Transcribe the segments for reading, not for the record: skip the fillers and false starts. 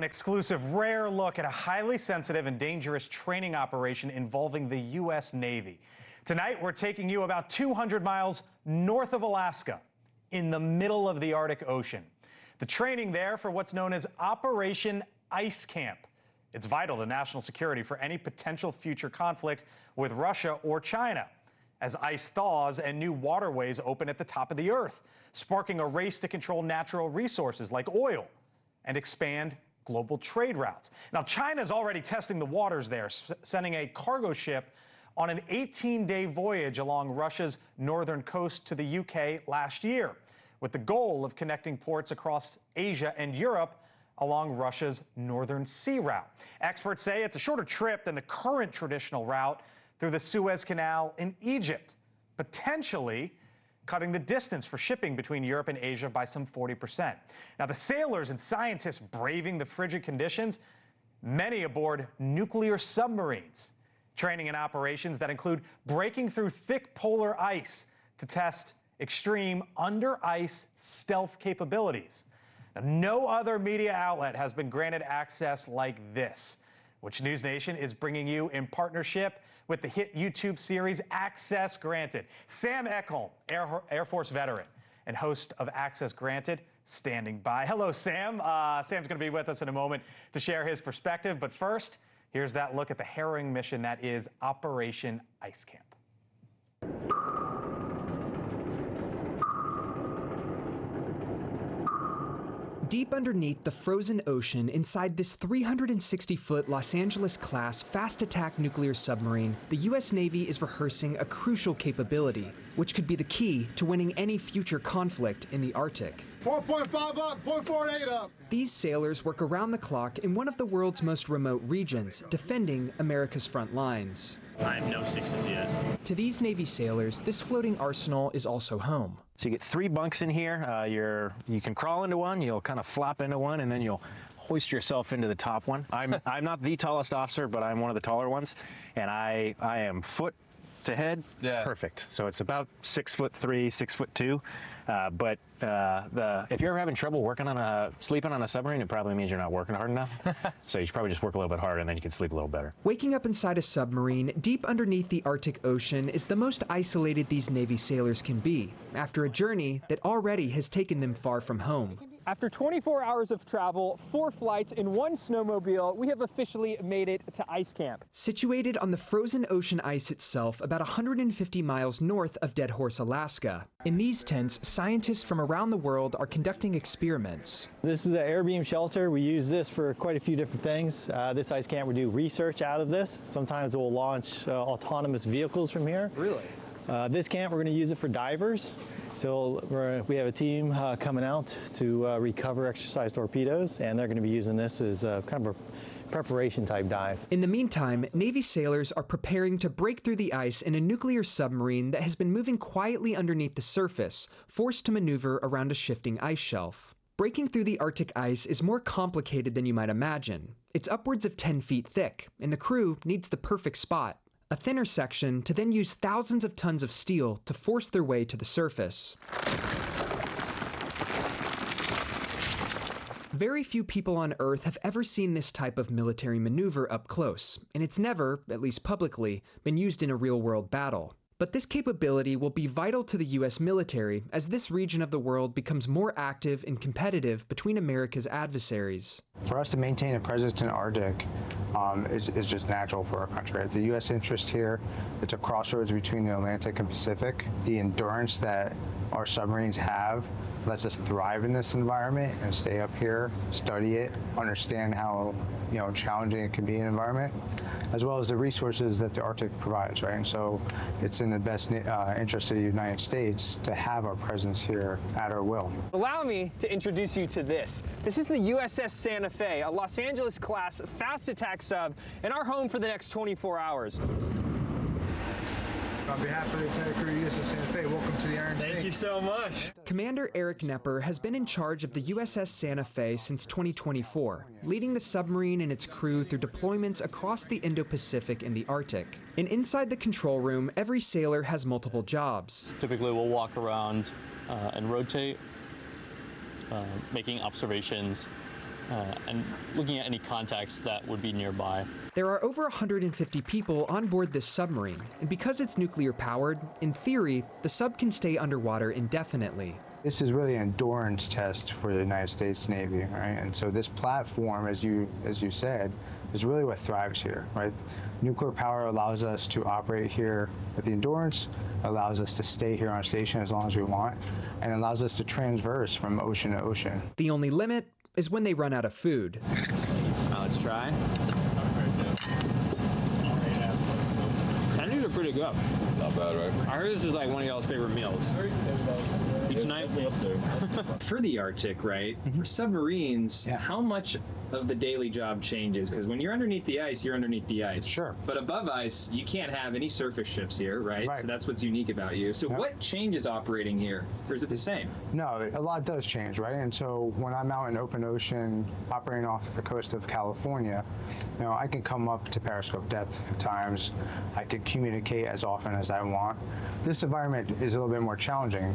an exclusive rare look at a highly sensitive and dangerous training operation involving the U.S. Navy. Tonight, we're taking you about 200 miles north of Alaska, in the middle of the Arctic Ocean. The training there for what's known as Operation Ice Camp. It's vital to national security for any potential future conflict with Russia or China, as ice thaws and new waterways open at the top of the Earth, sparking a race to control natural resources like oil and expand global trade routes. Now, China's already testing the waters there, sending a cargo ship on an 18-day voyage along Russia's northern coast to the UK last year, with the goal of connecting ports across Asia and Europe along Russia's northern sea route. Experts say it's a shorter trip than the current traditional route through the Suez Canal in Egypt, potentially cutting the distance for shipping between Europe and Asia by some 40%. Now, the sailors and scientists braving the frigid conditions, many aboard nuclear submarines, training in operations that include breaking through thick polar ice to test extreme under-ice stealth capabilities. Now, no other media outlet has been granted access like this, which NewsNation is bringing you in partnership with the hit YouTube series Access Granted. Sam Eckholm, Air Force veteran and host of Access Granted, standing by. Hello, Sam. Sam's going to be with us in a moment to share his perspective. But first, here's that look at the harrowing mission that is Operation Ice Camp. Deep underneath the frozen ocean inside this 360-foot Los Angeles-class fast-attack nuclear submarine, the U.S. Navy is rehearsing a crucial capability, which could be the key to winning any future conflict in the Arctic. 4.5 up, 4.48 up. These sailors work around the clock in one of the world's most remote regions, defending America's front lines. I have no sixes yet. To these Navy sailors, this floating arsenal is also home. So you get 3 bunks in here. You can crawl into one, you'll kind of flop into one, and then you'll hoist yourself into the top one. I'm not the tallest officer, but I'm one of the taller ones, and I am foot to head, perfect. So it's about 6'3", 6'2". But if you're ever having trouble sleeping on a submarine, it probably means you're not working hard enough. So you should probably just work a little bit harder, and then you can sleep a little better. Waking up inside a submarine deep underneath the Arctic Ocean is the most isolated these Navy sailors can be, after a journey that already has taken them far from home. After 24 hours of travel, 4 flights, and 1 snowmobile, we have officially made it to Ice Camp. Situated on the frozen ocean ice itself, about 150 miles north of Dead Horse, Alaska. In these tents, scientists from around the world are conducting experiments. This is an air beam shelter. We use this for quite a few different things. This ice camp, we do research out of this. Sometimes we'll launch autonomous vehicles from here. Really? This camp, we're going to use it for divers. So we have a team coming out to recover exercise torpedoes, and they're going to be using this as kind of a preparation type dive. In the meantime, Navy sailors are preparing to break through the ice in a nuclear submarine that has been moving quietly underneath the surface, forced to maneuver around a shifting ice shelf. Breaking through the Arctic ice is more complicated than you might imagine. It's upwards of 10 feet thick, and the crew needs the perfect spot. A thinner section to then use thousands of tons of steel to force their way to the surface. Very few people on Earth have ever seen this type of military maneuver up close, and it's never, at least publicly, been used in a real-world battle. But this capability will be vital to the U.S. military as this region of the world becomes more active and competitive between America's adversaries. For us to maintain a presence in the Arctic is just natural for our country. The U.S. interest here, it's a crossroads between the Atlantic and Pacific. The endurance that our submarines have lets us thrive in this environment and stay up here, study it, understand how challenging it can be in an environment, as well as the resources that the Arctic provides, right? And so it's in the best interest of the United States to have our presence here at our will. Allow me to introduce you to this. This is the USS Santa Fe, a Los Angeles-class fast-attack sub, and our home for the next 24 hours. On behalf of the entire crew of USS Santa Fe, welcome to the Iron Snake. Thank you so much. Commander Eric Knepper has been in charge of the USS Santa Fe since 2024, leading the submarine and its crew through deployments across the Indo-Pacific and the Arctic. And inside the control room, every sailor has multiple jobs. Typically, we'll walk around and rotate, making observations and looking at any contacts that would be nearby. There are over 150 people on board this submarine, and because it's nuclear powered, in theory, the sub can stay underwater indefinitely. This is really an endurance test for the United States Navy, right? And so this platform, as you said, is really what thrives here, right? Nuclear power allows us to operate here with the endurance, allows us to stay here on station as long as we want, and allows us to transverse from ocean to ocean. The only limit is when they run out of food. Let's try. Tendies are pretty good. Not bad, right? I heard this is like one of y'all's favorite meals. Each night? For the Arctic, right? For submarines, how much of the daily job changes? Because when you're underneath the ice, you're underneath the ice. Sure. But above ice, you can't have any surface ships here, right? So that's what's unique about you. So what changes operating here? Or is it the same? No, a lot does change, right? And so when I'm out in open ocean, operating off the coast of California, you know, I can come up to periscope depth at times. I can communicate as often as I want. This environment is a little bit more challenging.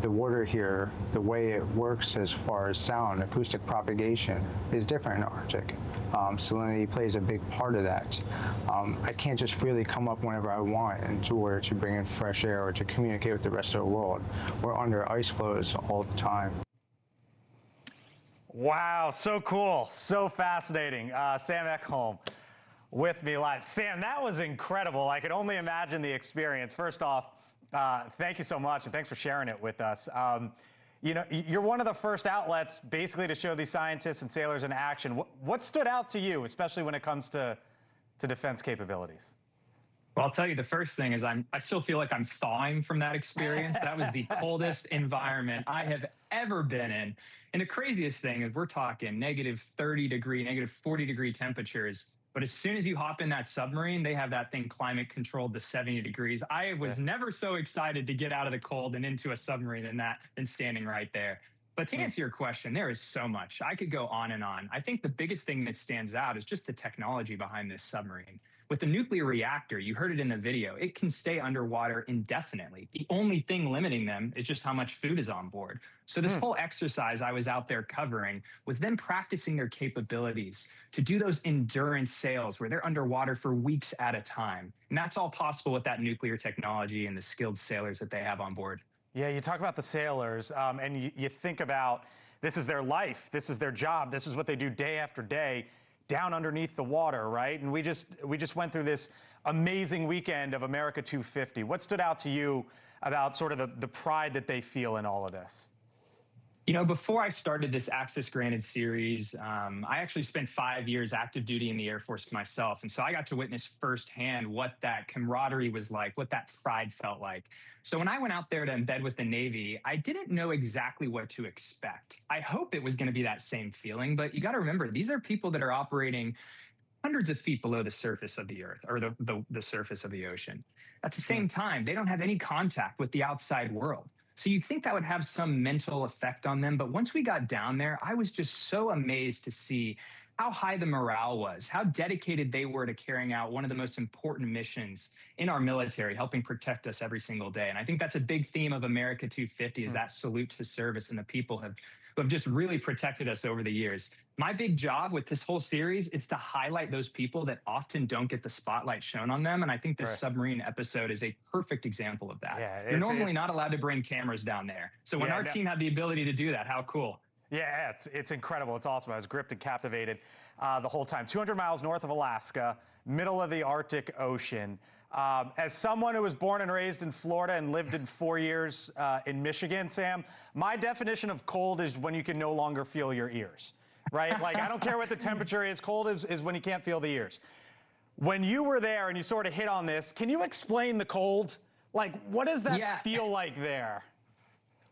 The water here, the way it works as far as sound, acoustic propagation, is different in the Arctic. Salinity plays a big part of that. I can't just freely come up whenever I want in order to bring in fresh air or to communicate with the rest of the world. We're under ice floes all the time. Wow, so cool, so fascinating. Sam Eckholm with me live. Sam, that was incredible. I could only imagine the experience. First off, thank you so much, and thanks for sharing it with us. You know, you're one of the first outlets basically to show these scientists and sailors in action. What stood out to you, especially when it comes to defense capabilities? Well, I'll tell you, the first thing is I still feel like I'm thawing from that experience. That was the coldest environment I have ever been in. And the craziest thing is we're talking negative 30 degree, negative 40 degree temperatures. But as soon as you hop in that submarine, they have that thing climate controlled to 70 degrees. I was never so excited to get out of the cold and into a submarine than standing right there. But to answer your question, there is so much. I could go on and on. I think the biggest thing that stands out is just the technology behind this submarine. With the nuclear reactor, you heard it in the video, it can stay underwater indefinitely. The only thing limiting them is just how much food is on board. So this whole exercise I was out there covering was them practicing their capabilities to do those endurance sails where they're underwater for weeks at a time. And that's all possible with that nuclear technology and the skilled sailors that they have on board. Yeah, you talk about the sailors, and you think about this is their life, this is their job, this is what they do day after day down underneath the water, right? And we just went through this amazing weekend of America 250. What stood out to you about sort of the pride that they feel in all of this? You know, before I started this Access Granted series, I actually spent 5 years active duty in the Air Force myself. And so I got to witness firsthand what that camaraderie was like, what that pride felt like. So when I went out there to embed with the Navy, I didn't know exactly what to expect. I hope it was going to be that same feeling, but you got to remember, these are people that are operating hundreds of feet below the surface of the earth or the surface of the ocean. At the same time, they don't have any contact with the outside world. So you'd think that would have some mental effect on them. But once we got down there, I was just so amazed to see how high the morale was, how dedicated they were to carrying out one of the most important missions in our military, helping protect us every single day. And I think that's a big theme of America 250 is that salute to service and the people who have just really protected us over the years. My big job with this whole series is to highlight those people that often don't get the spotlight shown on them. And I think this submarine episode is a perfect example of that. Yeah, you're normally not allowed to bring cameras down there. So when our team had the ability to do that, how cool. Yeah, it's incredible. It's awesome. I was gripped and captivated the whole time. 200 miles north of Alaska, middle of the Arctic Ocean. As someone who was born and raised in Florida and lived in 4 years in Michigan, Sam, my definition of cold is when you can no longer feel your ears, right? Like, I don't care what the temperature is. Cold is when you can't feel the ears. When you were there and you sort of hit on this, can you explain the cold? Like, what does that feel like there?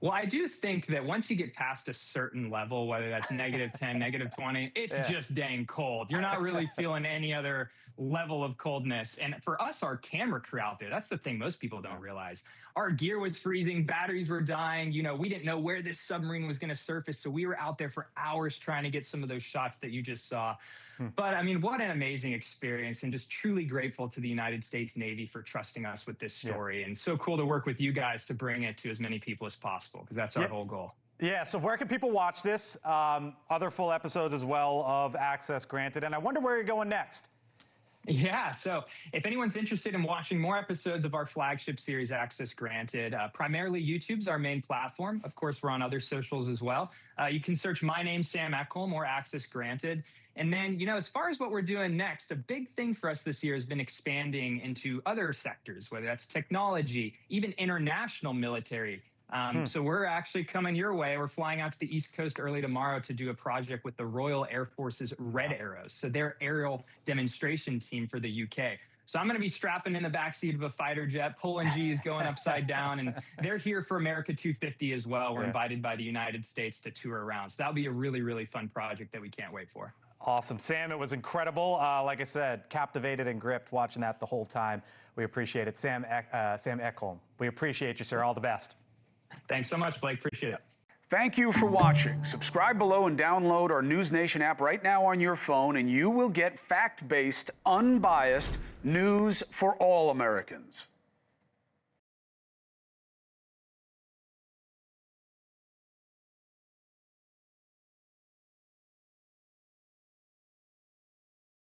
Well, I do think that once you get past a certain level, whether that's negative 10, negative 20, it's just dang cold. You're not really feeling any other level of coldness. And for us, our camera crew out there, that's the thing most people don't realize. Our gear was freezing, batteries were dying. You know, we didn't know where this submarine was going to surface. So we were out there for hours trying to get some of those shots that you just saw. But I mean, what an amazing experience, and just truly grateful to the United States Navy for trusting us with this story. And so cool to work with you guys to bring it to as many people as possible, because that's our whole goal. Yeah, so where can people watch this? Other full episodes as well of Access Granted. And I wonder where you're going next. Yeah, so if anyone's interested in watching more episodes of our flagship series, Access Granted, primarily YouTube's our main platform. Of course, we're on other socials as well. You can search my name, Sam Eckholm, or Access Granted. And then, as far as what we're doing next, a big thing for us this year has been expanding into other sectors, whether that's technology, even international military. So we're actually coming your way. We're flying out to the East Coast early tomorrow to do a project with the Royal Air Force's Red Arrows. So their aerial demonstration team for the UK. So I'm going to be strapping in the backseat of a fighter jet, pulling G's, going upside down, and they're here for America 250 as well. We're invited by the United States to tour around. So that'll be a really, really fun project that we can't wait for. Awesome. Sam, it was incredible. Like I said, captivated and gripped watching that the whole time. We appreciate it. Sam Eckholm, we appreciate you, sir. All the best. Thanks so much, Blake. Appreciate it. Thank you for watching. Subscribe below and download our NewsNation app right now on your phone, and you will get fact-based, unbiased news for all Americans.